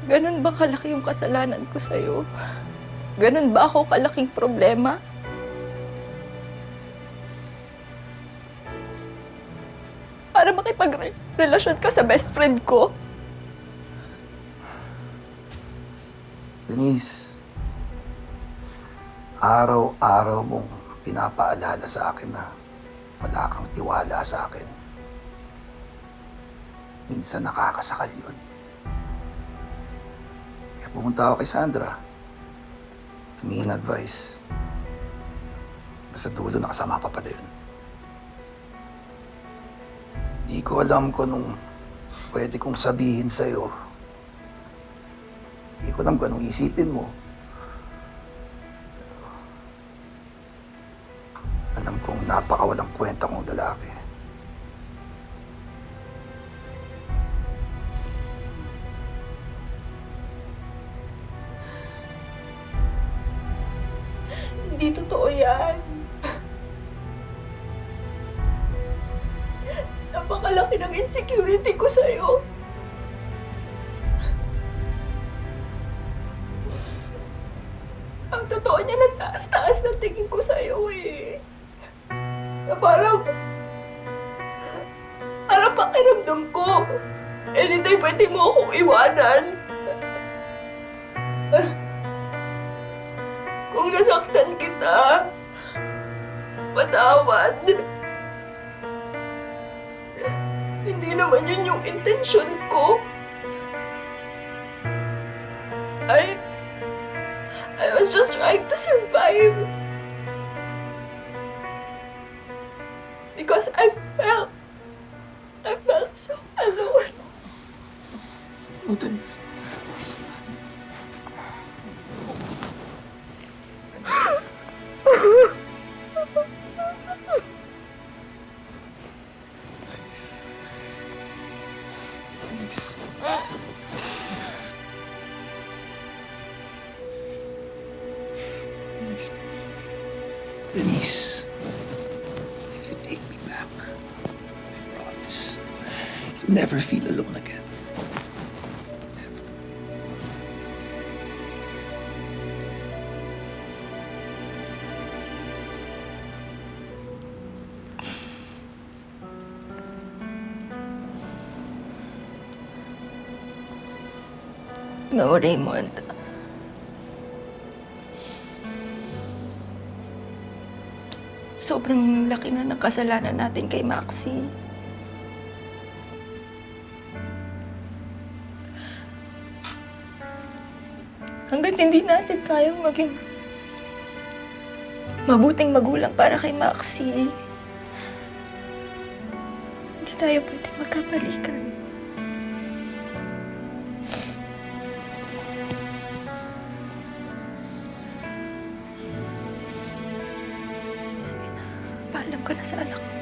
Ganun ba kalaki yung kasalanan ko sa'yo? Ganun ba ako kalaking problema? Para makipagrelasyon ka sa best friend ko? Denise, araw-araw mong pinapaalala sa akin na wala kang tiwala sa akin. Minsan nakakasakal yun. Kaya pumunta ako kay Sandra. Tumingin advice. Basta dulo nakasama pa pala yun. Di ko alam kung anong pwede kong sabihin sa'yo. Di ko alam kung anong isipin mo. Pero alam kong napakawalang kwenta kong lalaki. Hindi totoo yan. Napakalaki ng insecurity ko sa'yo. Ang totoo niya, ng taas-taas na tingin ko sa'yo eh. Na parang pakiramdam ko, anytime pwede mo akong iwanan. Kung nasaktan kita, patawad. Hindi naman yun yung intensyon ko. I was just trying to survive. Because I felt so alone. Oh, Denise. Denise, if you take me back, I promise you'll never feel alone again. Never. No, Raymond. Sobrang laki na ng kasalanan natin kay Maxine. Hanggat hindi natin kayang maging mabuting magulang para kay Maxie, hindi tayo pwede magkabalikan. Sige na, paalam ka na sa anak ko.